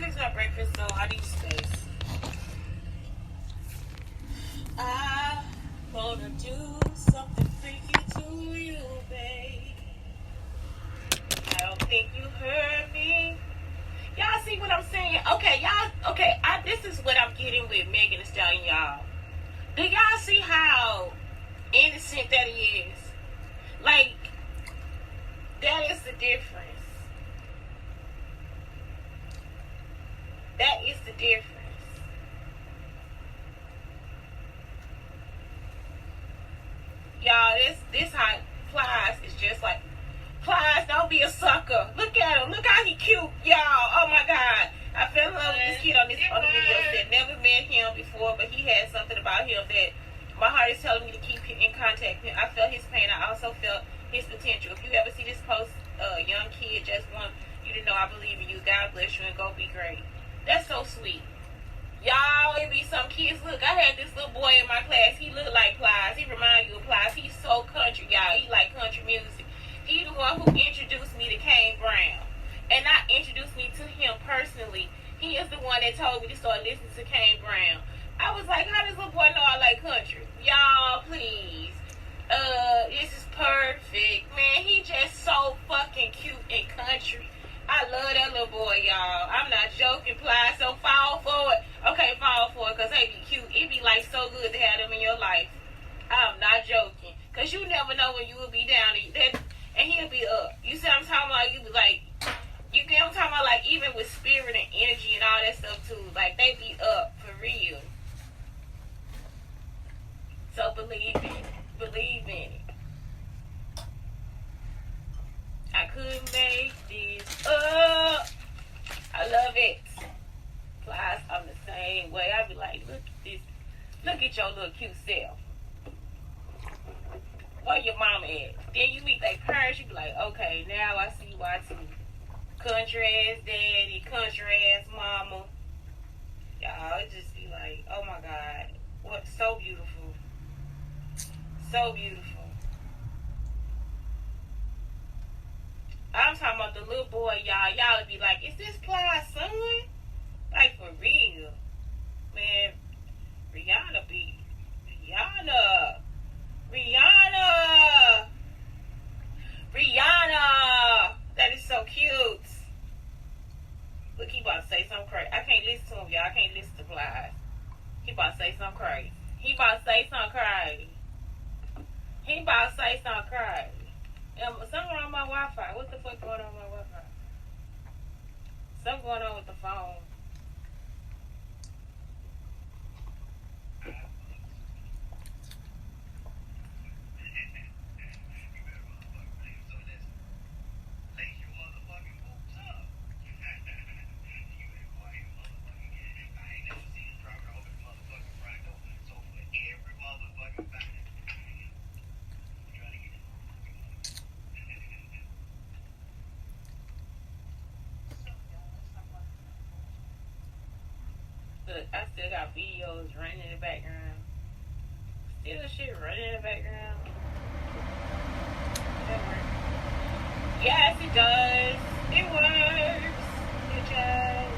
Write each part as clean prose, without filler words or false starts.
fix my breakfast, so I need space. I wanna do something freaky to you, babe. I don't think you heard me. Y'all see what I'm saying? Okay, y'all. Okay, this is what I'm getting with Megan Thee Stallion, y'all. Do y'all see how innocent that is? Like, that is the difference. That is the difference. Y'all, this how Plies is just like, Plies, don't be a sucker. Look at him. Look how he cute, y'all. Oh my God. I fell in love with this kid on this other video that never met him before, but he had something about him that my heart is telling me to keep in contact with him. I felt his pain. I also felt his potential. If you ever see this post, young kid, just want you to know I believe in you. God bless you and go be great. That's so sweet. Y'all, it be some kids. Look, I had this little boy in my class. He looked like Plies. He remind you of Plies. He's so country, y'all. He like country music. He the one who introduced me to Kane Brown. And not introduced me to him personally. He is the one that told me to start listening to Kane Brown. I was like, how does little boy know I like country? Y'all, please. This is perfect. Man, he just so fucking cute and country. I love that little boy, y'all. I'm not joking, Plies. So fall for it. Okay, fall for it, because they be cute. It be like so good to have them in your life. I'm not joking. Because you never know when you will be down and he'll be up. You see what I'm talking about? You be like, you get what I'm talking about? Like, even with spirit and energy and all that stuff, too. Like, they be up for real. So believe in it. Believe in it. I couldn't make this up. I love it. Plies, I'm the same way. I be like, look at this. Look at your little cute self. Where your mama at? Then you meet their parents, you be like, okay, now I see why too. Country ass daddy, country ass mama. Y'all, it just be like, oh my God. What, so beautiful. So beautiful. I'm talking about the little boy, y'all. Y'all would be like, is this Plies' son? Like, for real. Man, Rihanna. That is so cute. Look, he about to say something crazy. I can't listen to him, y'all. I can't listen to Plies. He about to say something crazy. Something wrong with my Wi-Fi. What the fuck going on with my Wi-Fi? Something going on with the phone. Look, I still got videos running in the background. Still shit running in the background. That works. Yes, it does. It works. Good job.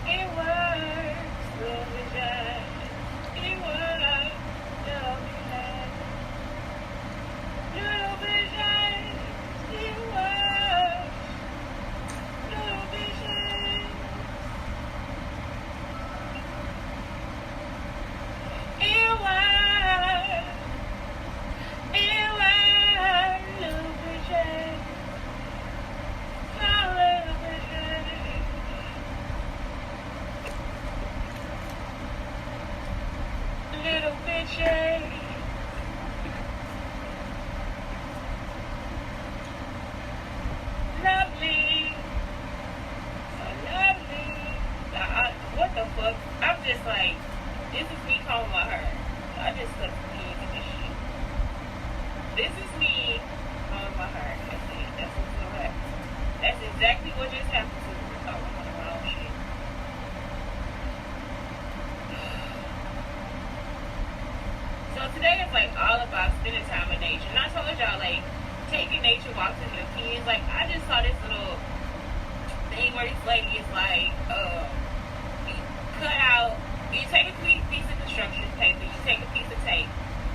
It works. Good job. It works. Little vision. It works. Little vision. It works. It works. Little vision. Little vision. Little vision. Lovely. So lovely. What the fuck? I'm just like, this is me combing my hair. I just took me into this shit. This is me combing my hair. That's it. That's what's gonna happen. That's exactly what just happened to me. I went on the wrong shit. So today is like all about spending time in nature. And I told y'all, like, taking nature walks with your kids. Like, I just saw this little thing scene where this lady is like, you cut out, you take a piece of construction paper, you take a piece of tape,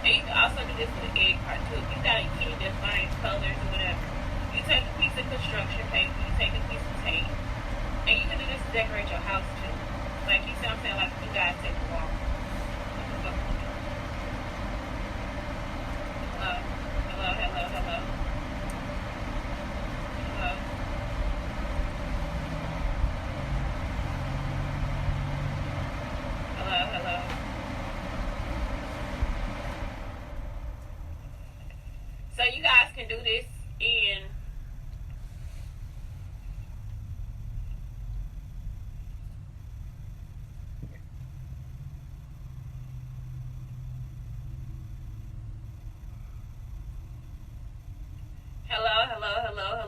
and you can also do this with an egg part too. If you got a kid that finds colors or whatever, you take a piece of construction paper, you take a piece of tape, and you can do this to decorate your house too. Like, you see what I'm saying? Like, you guys take a walk. Hello? Hello, hello, hello. Hello? Hello, hello. So you guys can do this in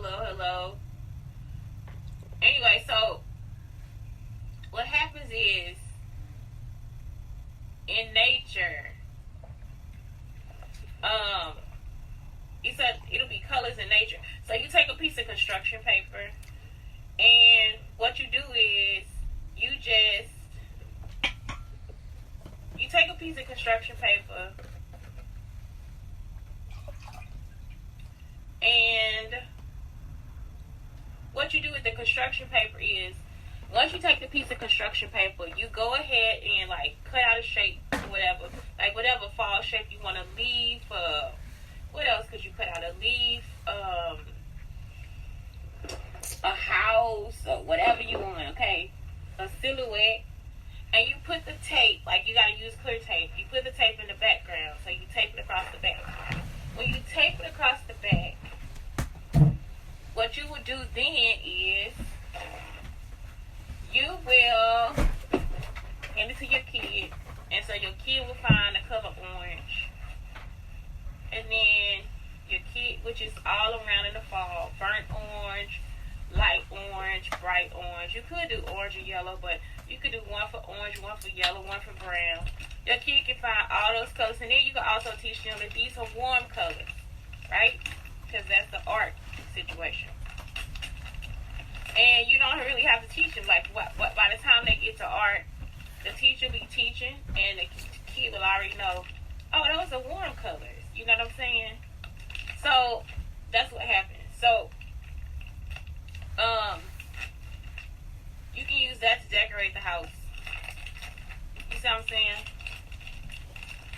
hello. Anyway, so what happens is in nature, you said it'll be colors in nature. So you take a piece of construction paper, and what you do is you take a piece of construction paper, and what you do with the construction paper is, once you take the piece of construction paper, you go ahead and like cut out a shape or whatever, like whatever fall shape you want to leave. What else could you cut out? A leaf, a house, or whatever you want. Okay, a silhouette, and you put the tape. Like, you gotta use clear tape. You put the tape in the background, so you tape it across the back. When you tape it across the back, what you would do then is you will hand it to your kid, and so your kid will find the color orange, and then your kid, which is all around in the fall, burnt orange, light orange, bright orange. You could do orange or yellow, but you could do one for orange, one for yellow, one for brown. Your kid can find all those colors, and then you can also teach them that these are warm colors, right? Because that's the art situation. And you don't really have to teach them. Like, by the time they get to art, the teacher will be teaching, and the kid will already know, oh, those are warm colors. You know what I'm saying? So that's what happens. So you can use that to decorate the house. You see what I'm saying?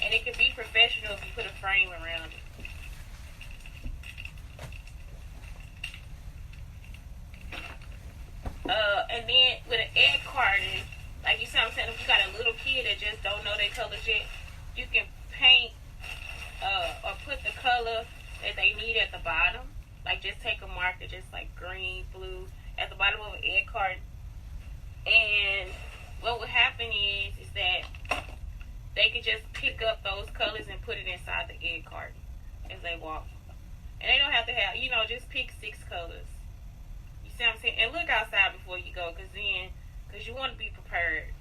And it can be professional if you put a frame around it. And then with an egg carton, like, you see what I'm saying, if you got a little kid that just don't know their colors yet, you can paint or put the color that they need at the bottom. Like, just take a marker, just like green, blue, at the bottom of an egg carton. And what would happen is that they could just pick up those colors and put it inside the egg carton as they walk. And they don't have to have, just pick 6 colors. You see what I'm saying? And look outside before you go, because you want to be prepared.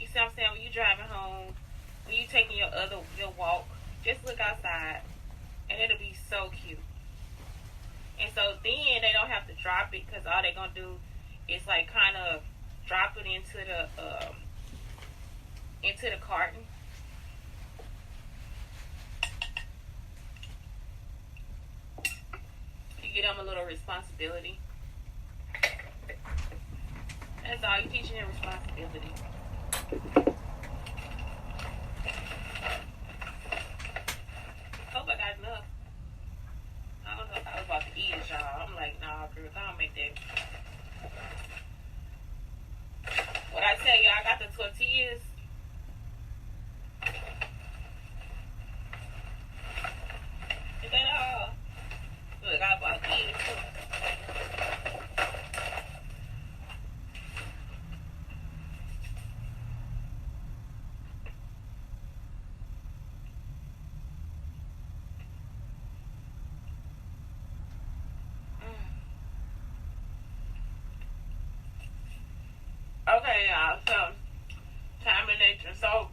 You see what I'm saying? When you're driving home, when you're taking your walk, just look outside, and it'll be so cute. And so then they don't have to drop it, because all they're going to do is like kind of drop it into the carton. You give them a little responsibility. That's all. You're teaching them responsibility. Hope I got enough. I don't know if I was about to eat it, y'all. I'm like, nah, girl, I don't make that. What I tell you, I got the tortillas. Is that all? Look, I was about to eat it too. Okay, y'all, so time in nature. So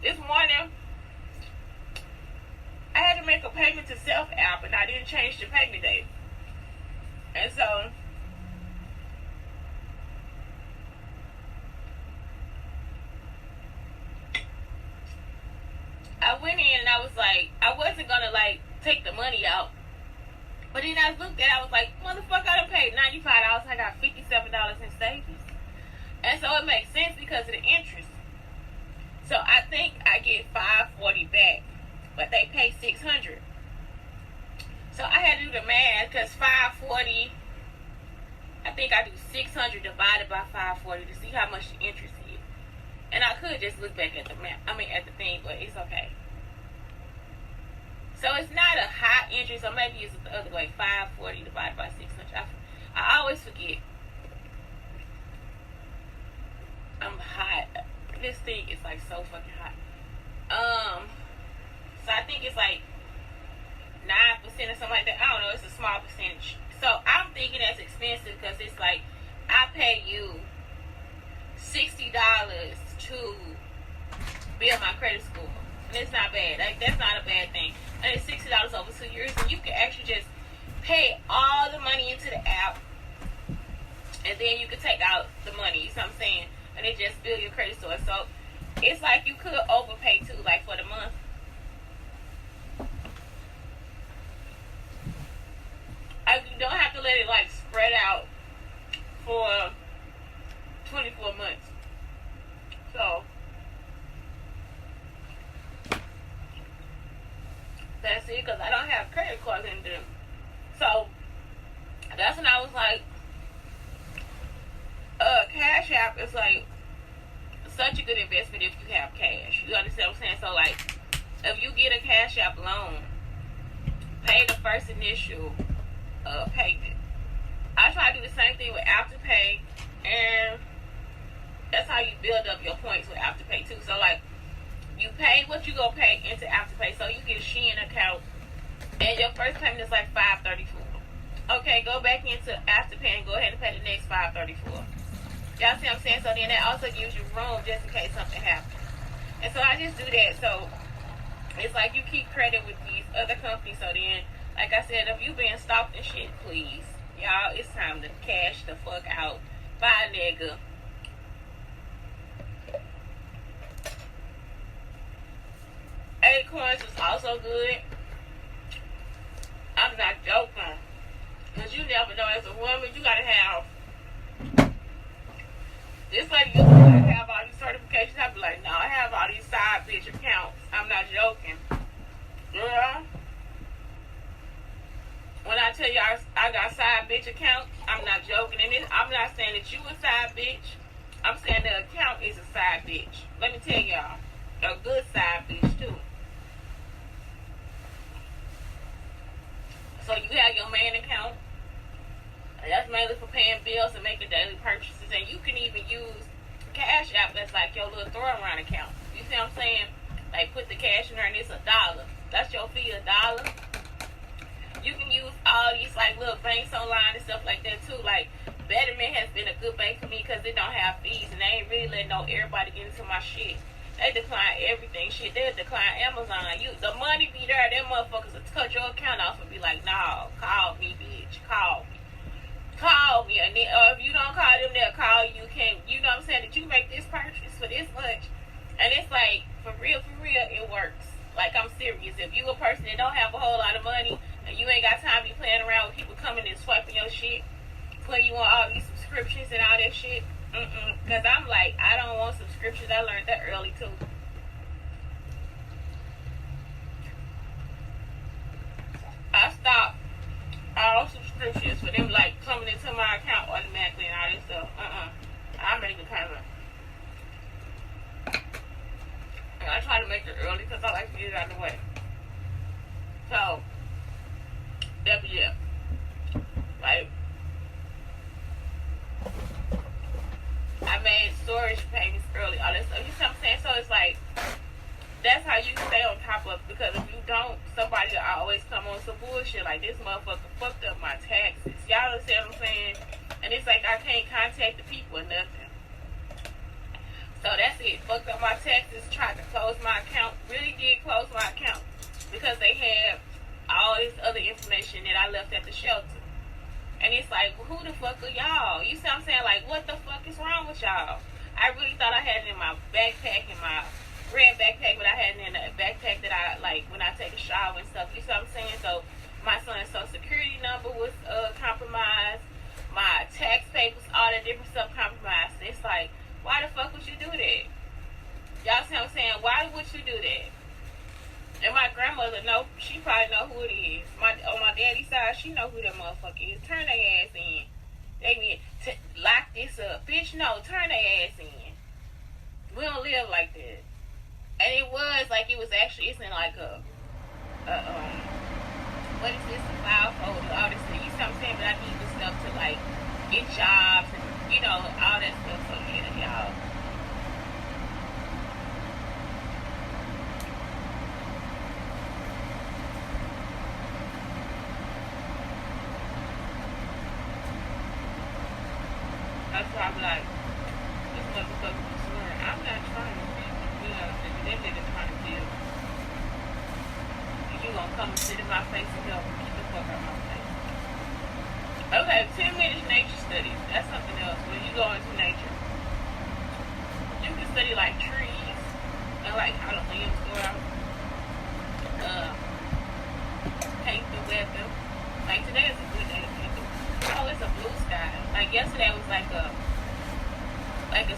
this morning I had to make a payment to Self app, and I didn't change the payment date. And so I was like, I wasn't gonna like take the money out. But then I looked at it, I was like, motherfucker, I done paid $95. I got $57 in savings. And so it makes sense because of the interest. So I think I get $540 back, but they pay $600. So I had to do the math because $540, I think I do $600 divided by $540 to see how much the interest is. And I could just look back at the map, at the thing, but it's okay. So it's not a high interest, or maybe it's the other way, $540 divided by $600. I always forget. I'm hot. This thing is like so fucking hot. So I think it's like 9% or something like that. I don't know. It's a small percentage. So I'm thinking that's expensive because it's like I pay you $60 to build my credit score, and it's not bad. Like that's not a bad thing. And it's $60 over 2 years, and you can actually just pay all the money into the app, and then you can take out the money. You know what I'm saying? And it just build your credit score. So it's like you could overpay too, like for the month. You don't have to let it like spread out for 24 months. So that's it, because I don't have credit cards in them. So that's when I was like, Cash App is like such a good investment if you have cash. You understand what I'm saying? So like, if you get a Cash App loan, pay the first initial payment. I try to do the same thing with Afterpay, and that's how you build up your points with Afterpay too. So like, you pay what you gonna pay into Afterpay. So you get a Shein account, and your first payment is like $534. Okay, go back into Afterpay and go ahead and pay the next $534. Y'all see what I'm saying? So then that also gives you room just in case something happens. And so I just do that. So it's like you keep credit with these other companies. So then, like I said, if you being stalked and shit, please, y'all, it's time to cash the fuck out. Bye, nigga. Acorns was also good. I'm not joking. Because you never know, as a woman, you gotta have. This lady used to have all these certifications. I'd be like, no, I have all these side bitch accounts. I'm not joking. Girl, when I tell you I got side bitch accounts, I'm not joking. And I'm not saying that you a side bitch. I'm saying the account is a side bitch. Let me tell y'all, a good side bitch too. So you have your main account. That's mainly for paying bills and making daily purchases. And you can even use Cash App that's like your little throw around account. You see what I'm saying? Like put the cash in there and it's $1. That's your fee, $1. You can use all these like little banks online and stuff like that too. Like Betterment has been a good bank for me because they don't have fees and they ain't really letting everybody get into my shit. They decline everything. Shit, they'll decline Amazon. The money be there. Them motherfuckers will cut your account off and be like, no, call me, bitch. Call me. Call me. And then, if you don't call them, they'll call you. You know what I'm saying? That you make this purchase for this much. And it's like, for real, it works. Like, I'm serious. If you a person that don't have a whole lot of money and you ain't got time to be playing around with people coming and swiping your shit, putting you on all these subscriptions and all that shit, because I'm like, I don't want subscriptions. I learned that early too. I stopped all subscriptions for them like coming into my account automatically and all this stuff. I make the payment. And I try to make it early because I like to get it out of the way. So, that'd be it. Like, I made storage payments early, all that stuff. You see what I'm saying? So it's like, that's how you stay on top of it, because if you don't, somebody will always come on some bullshit like, this motherfucker fucked up my taxes. Y'all understand what I'm saying? And it's like I can't contact the people or nothing. So that's it. Fucked up my taxes, tried to close my account. Really did close my account because they had all this other information that I left at the shelter. And it's like, well, who the fuck are y'all? You see what I'm saying? Like, what the fuck is wrong with y'all? I really thought I had it in my backpack, in my red backpack, but I had in a backpack that I like when I take a shower and stuff. You see what I'm saying? So my son's social security number was compromised. My tax papers, all that different stuff compromised. And it's like, why the fuck would you do that? Y'all see what I'm saying? Why would you do that? And my grandmother know, she probably know who it is. On my daddy's side, she know who that motherfucker is. Turn their ass in. They need to lock this up. Bitch, no, turn their ass in. We don't live like that. And it was like it was actually, it's in like a what is this, a file folder, all this stuff. You see what I'm saying? But I need this stuff to like get jobs and, you know, all that stuff. So yeah, y'all. That's why I'm like, this motherfucker was swearing. I'm not trying to be, you know, that nigga trying to kill. You gonna come and sit in my face and help me keep the fuck out of my face. Okay, 10 minutes nature studies. That's something else. When you go into nature, you can study like trees and like how the limbs go out. Paint the weather. Like today is a good day to paint the weather. Oh, it's a blue sky. Like yesterday was like a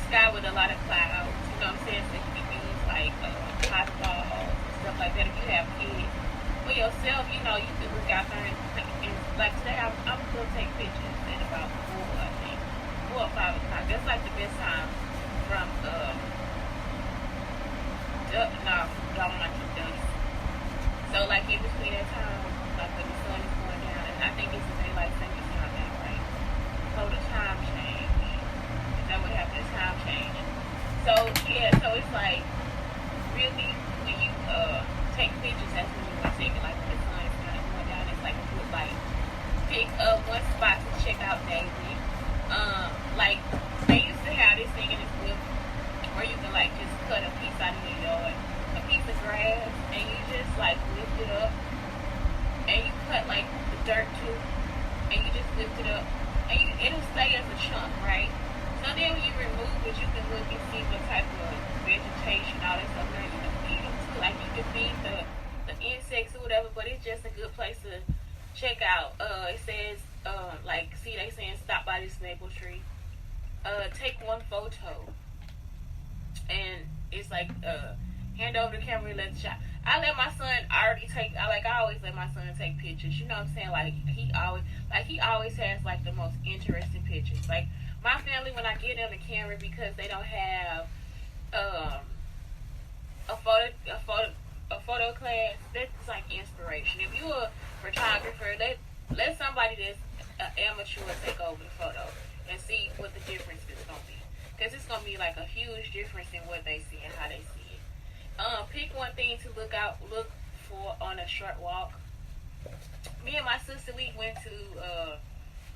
sky with a lot of clouds. You know what I'm saying? So you can use like hot balls and stuff like that if you have kids. For yourself, you know, you can look out there and like today I'm gonna take pictures at about 4, I think. 4 or 5 o'clock. That's like the best time from dawn to dusk. So like in between that time, like when the sun is going down, and I think it's the daylight savings time now, right? So the time change. Is that what happened? The time change. So yeah, so it's like really when you take pictures, that's when you want to take it. Like when the sun is kind of going down, it's like a good light. Pick up one spot to check out daily. Like they used to have this thing in this book where you can like just cut a piece out of your yard, a piece of grass, and you just like lift it up, and you cut like the dirt too, and you just lift it up, and it'll stay as a chunk, right? So then when you remove it, you can look and see what type of vegetation, all that stuff. Now you can feed them too, like you can feed the insects or whatever. But it's just a good place to check out. It says like see they saying stop by this maple tree. Take one photo, and it's like hand over the camera and let the shot. I let my son already take. I always let my son take pictures. You know what I'm saying? Like he always has like the most interesting pictures. Like my family, when I get them the camera, because they don't have a photo class, that's like inspiration. If you're a photographer, let somebody that's amateur take over the photo and see what the difference is gonna be. Because it's gonna be like a huge difference in what they see and how they see it. Pick one thing to look for on a short walk. Me and my sister, we went to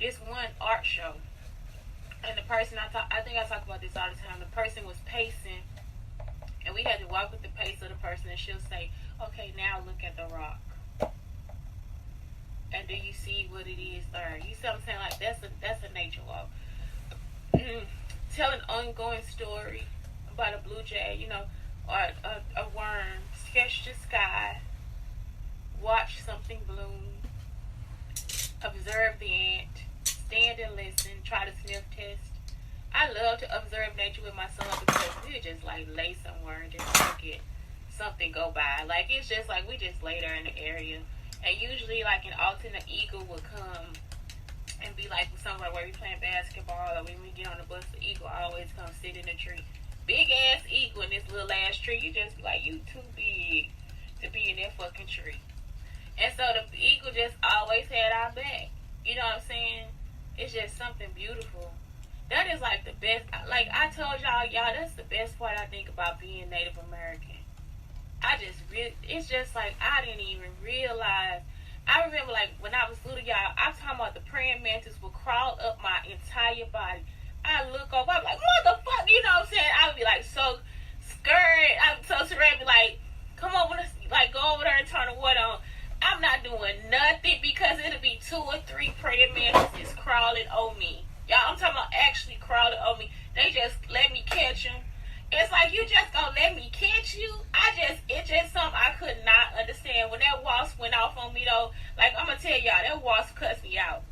this one art show, and the person I think I talk about this all the time. The person was pacing, and we had to walk with the pace of the person, and she'll say, "Okay, now look at the rock, and do you see what it is there?" You see what I'm saying? Like that's a nature walk. Tell an ongoing story about a blue jay, you know, or a worm. Sketch the sky. Watch something bloom. Observe the ant. Stand and listen. Try to sniff test. I love to observe nature with my son because we just like lay somewhere and just look at something go by. Like it's just like we just lay there in the area, and usually like an alternate eagle will come and be like somewhere where we playing basketball, or when we get on the bus, the eagle always come sit in the tree. Big ass eagle in this little ass tree. You just be like, you too big to be in that fucking tree. And so the eagle just always had our back. You know what I'm saying? It's just something beautiful. That is like the best. Like I told y'all, that's the best part I think about being Native American. It's just like I didn't even realize. I remember like when I was little, y'all, I'm talking about the praying mantis would crawl up my entire body. I look over, I'm like, motherfucker, you know what I'm saying? I would be like so scared. I'm so surrounded, like, come over, like go over there and turn the water on. I'm not doing nothing because it'll be 2 or 3 praying mantises crawling on me. Y'all, I'm talking about actually crawling on me. They just let me catch them. It's like you just gonna let me catch you. It's just something I could not understand. When that wasp went off on me though, like I'm gonna tell y'all, that wasp cussed me out.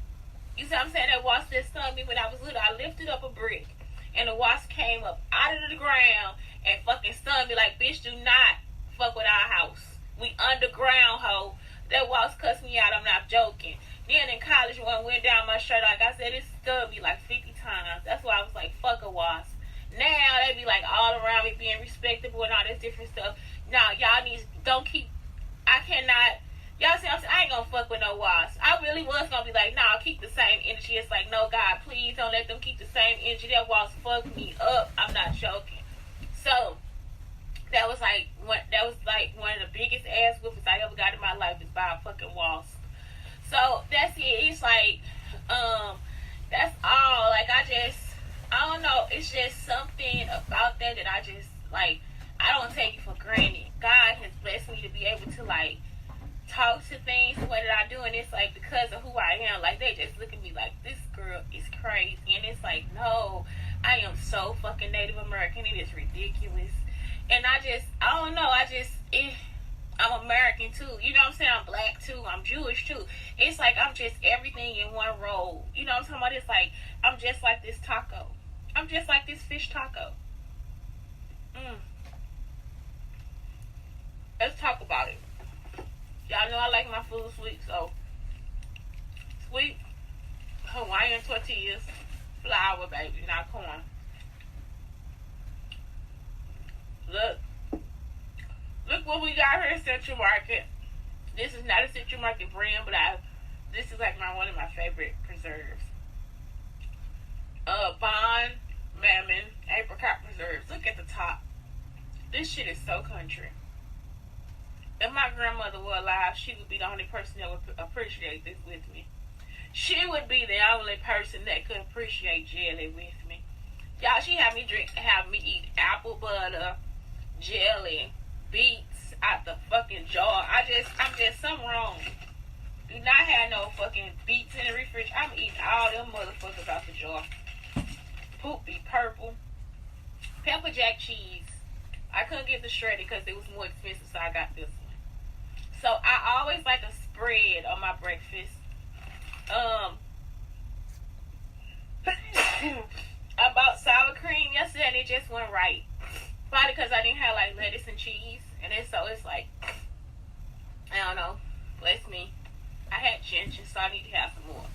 You see what I'm saying? That wasp that stung me when I was little. I lifted up a brick and the wasp came up out of the ground and fucking stung me like, bitch, do not fuck with our house. We underground, ho. That wasp cussed me out. I'm not joking. Then in college, one went down my shirt, like I said, it stung me like 50 times. That's why I was like, fuck a wasp. Now they be like all around me being respectable and all this different stuff. Now y'all don't keep. I cannot. Y'all see what I'm saying? I ain't gonna fuck with no wasps. I really was gonna be like, nah, keep the same energy. It's like, no, God, please don't let them keep the same energy. That wasp fucked me up. I'm not joking. So that was like one of the biggest ass whoopings I ever got in my life is by a fucking wasp. So that's it. It's like, that's all. Like I don't know. It's just something about that I just, like, I don't take it for granted. God has blessed me to be able to, like, talk to things the way that I do. And it's, like, because of who I am. Like, they just look at me like, this girl is crazy. And it's like, no, I am so fucking Native American. It is ridiculous. And I don't know. I'm American, too. You know what I'm saying? I'm black, too. I'm Jewish, too. It's like I'm just everything in one role. You know what I'm talking about? It's like, I'm just like this taco. I'm just like this fish taco. Let's talk about it. Y'all know I like my food sweet, so sweet Hawaiian tortillas, flour, baby, not corn. Look what we got here at Central Market. This is not a Central Market brand, but this is like one of my favorite preserves. Bond, Mammon, apricot preserves. Look at the top. This shit is so country. If my grandmother were alive, she would be the only person that would appreciate this with me. She would be the only person that could appreciate jelly with me. Y'all, she have me eat apple butter, jelly, beets out the fucking jar. I'm just something wrong. Do not have no fucking beets in the refrigerator. I'm eating all them motherfuckers out the jar. Poop be purple. Pepper jack cheese. I couldn't get the shredded because it was more expensive, so I got this one. So I always like a spread on my breakfast. I bought sour cream yesterday and it just went right. Probably because I didn't have like lettuce and cheese, and it's like, I don't know. Bless me. I had ginger, so I need to have some more.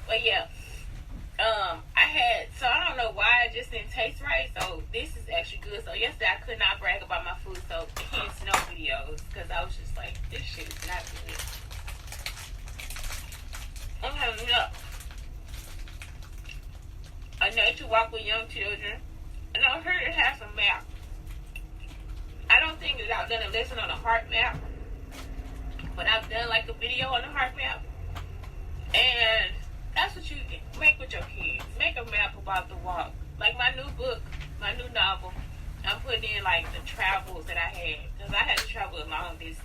But yeah. I don't know why it just didn't taste right, so this is actually good. So yesterday I could not brag about my food, so hence no videos, because I was just like, this shit is not good. I'm having up a nature walk with young children, and I heard it has a map. I don't think that I've done a lesson on a heart map, but I've done like a video on the heart map, and that's what you make with your kids. Make a map about the walk. Like my new book, my new novel, I'm putting in like the travels that I had, because I had to travel a long distance.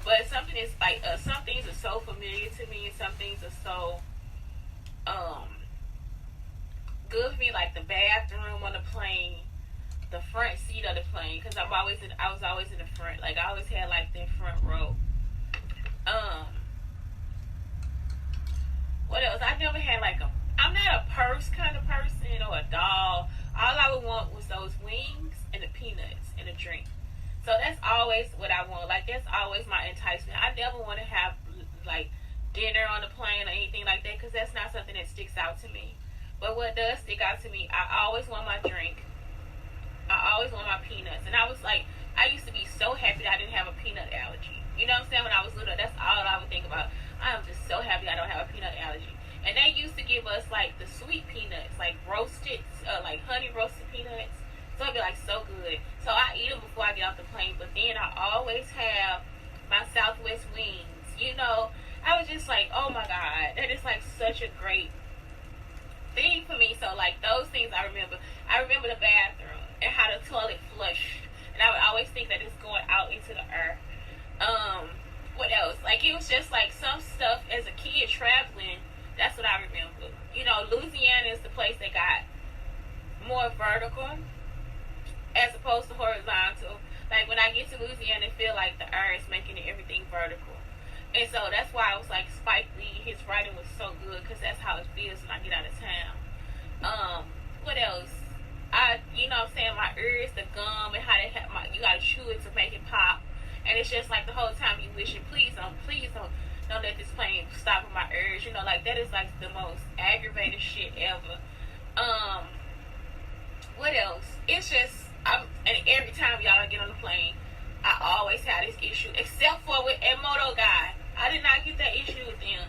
But something is like, some things are so familiar to me, and some things are so good for me, like the bathroom on the plane, the front seat of the plane, because I was always in the front. Like I always had like that front row. What else? I never had like I'm not a purse kind of person or a doll. All I would want was those wings and the peanuts and a drink. So that's always what I want. Like that's always my enticement. I never want to have like dinner on the plane or anything like that, because that's not something that sticks out to me. But what does stick out to me, I always want my drink. I always want my peanuts. And I was like, I used to be so happy that I didn't have a peanut allergy. You know what I'm saying? When I was little, that's all I would think about. I am just so happy I don't have a peanut allergy. And they used to give us like the sweet peanuts, like roasted, like honey roasted peanuts. So it'd be like so good. So I eat them before I get off the plane. But then I always have my Southwest wings. You know, I was just like, oh my God, that is like such a great thing for me. So like those things I remember. I remember the bathroom and how the toilet flushed. And I would always think that it's going out into the earth. What else? Like it was just like some stuff as a kid traveling. That's what I remember. You know, Louisiana is the place that got more vertical. as opposed to horizontal. Like when I get to Louisiana, I feel like the air is making everything vertical. And so that's why I was like, Spike Lee, his writing was so good because that's how it feels when I get out of town. What else? You know what I'm saying, my ears, the gum, and how they have you gotta chew it to make it pop. And it's just like the whole time you wishing, please don't let this pain stop with my ears. You know, like that is like the most aggravating shit ever. What else? It's just, and every time y'all get on the plane, I always have this issue, except for with Moto guy. I did not get that issue with them.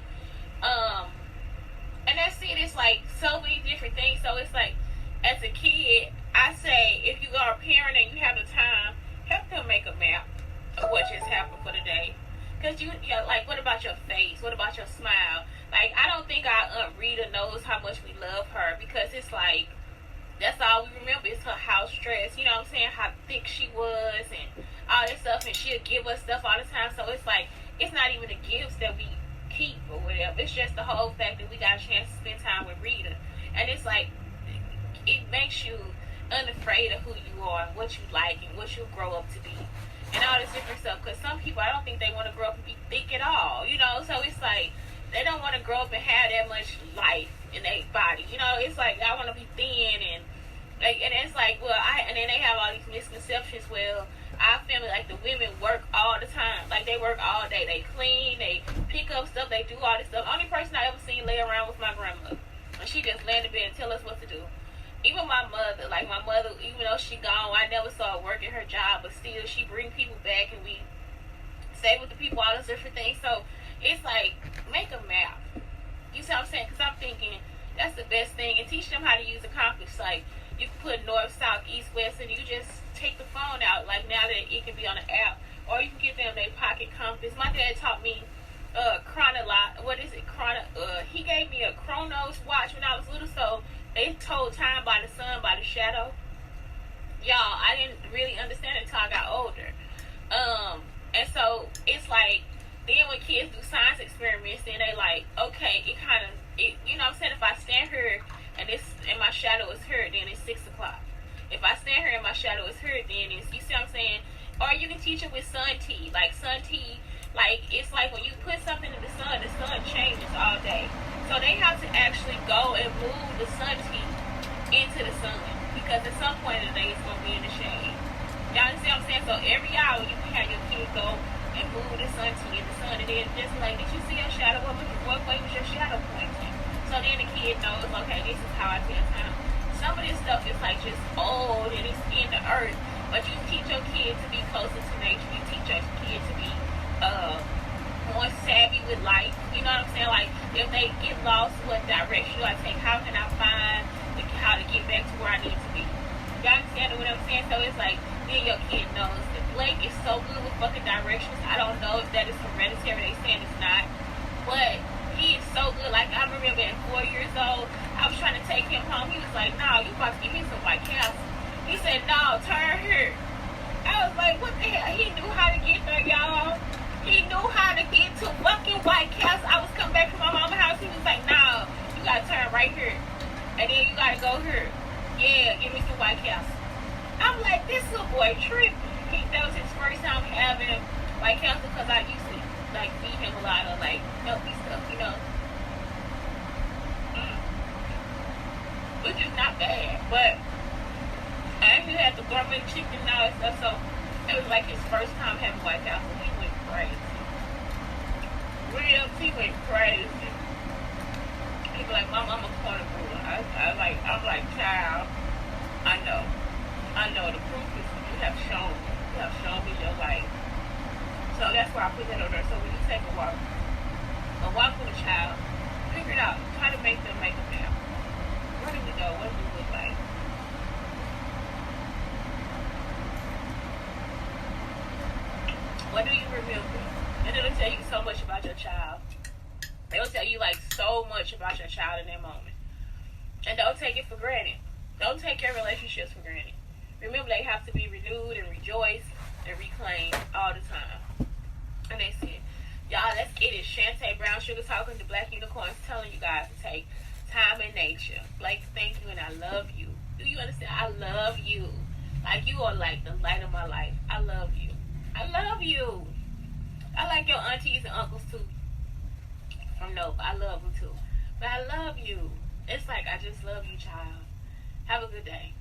And that's it. It's like so many different things. So it's like, as a kid, I say, if you are a parent and you have the time, help them make a map of what just happened for the day. Because you know, like, what about your face? What about your smile? Like, I don't think our Aunt Rita knows how much we love her, because it's like, that's all we remember is her house dress. You know what I'm saying? How thick she was and all this stuff. And she'll give us stuff all the time. So it's like, it's not even the gifts that we keep or whatever. It's just the whole fact that we got a chance to spend time with Rita. And it's like, it makes you unafraid of who you are, what you like, and what you'll grow up to be, and all this different stuff. Because some people, I don't think they want to grow up and be thick at all, you know. So it's like, they don't want to grow up and have that much life in their body, you know. It's like, I want to be thin, and it's like, well, and then they have all these misconceptions. Well, our family, like, the women work all the time, like, they work all day, they clean, they pick up stuff, they do all this stuff. Only person I ever seen lay around was my grandmother, and she just lay in the bed and tell us what to do. Even my mother, like, my mother, even though she gone, I never saw her working her job, but still, she bring people back, and we stay with the people, all those different things. So it's like, make a map. You see what I'm saying? Because I'm thinking that's the best thing, and teach them how to use a compass. Like, you can put north, south, east, west, and you just take the phone out. Like, now that it can be on an app, or you can get them their pocket compass. My dad taught me he gave me a Chronos watch when I was little, so they told time by the sun, by the shadow. Y'all, I didn't really understand it until I got older. And so it's like, then when kids do science experiments, then they like, okay, you know what I'm saying? If I stand here and my shadow is her, then it's 6 o'clock. If I stand here and my shadow is her, then it's, you see what I'm saying? Or you can teach it with sun tea. Like, sun tea, like, it's like when you put something in the sun changes all day. So they have to actually go and move the sun tea into the sun, because at some point in the day it's going to be in the shade. Y'all understand what I'm saying? So every hour you can have your kid go and move the sun tea in the sun, and then just like, did you see your shadow? What way was your shadow pointing? So then the kid knows, okay, this is how I tell time. Some of this stuff is like just old and it's in the earth, but you teach your kid to be closer to nature. You teach your kid to be more savvy with life. You know what I'm saying? Like, if they get lost, what direction do I take? How can I find how to get back to where I need to be? Y'all understand what I'm saying? So it's like, then your kid knows that Blake is so good with fucking directions. I don't know if that is hereditary. They saying it's not, but he is so good. Like, I remember at 4 years old, I was trying to take him home. He was like, no, you about to give me some White Castle. He said, no, turn here. I was like, what the hell? He knew how to get there, y'all. He knew how to get to fucking White Castle. I was coming back from my mama's house. He was like, no, you gotta turn right here. And then you gotta go here. Yeah, give me some White Castle. I'm like, this little boy tripping. That was his first time having White Castle, because I used to, like, feed him a lot of, like, healthy stuff, you know. Which is not bad, but I actually had the gourmet chicken and all that stuff, so it was like his first time having White Castle. He went crazy. He went crazy. He was like, Mom, I'm a corner brewer. I'm like, child, I know the proof is you have shown me your life. So that's why I put that on there. So when you take a walk with a child, figure it out. Try to make them make a map. Where do we go? What do we look like? What do you remember? And it'll tell you so much about your child. It'll tell you, like, so much about your child in that moment. And don't take it for granted. Don't take your relationships for granted. Remember, they have to be renewed and rejoiced and reclaimed all the time. And that's it. Y'all, it is Shantae Brown Sugar talking to Black Unicorns, telling you guys to take time in nature. Blake, thank you, and I love you. Do you understand? I love you. Like, you are like the light of my life. I love you. I love you. I like your aunties and uncles too. From Nova. I love them too. But I love you. It's like I just love you, child. Have a good day.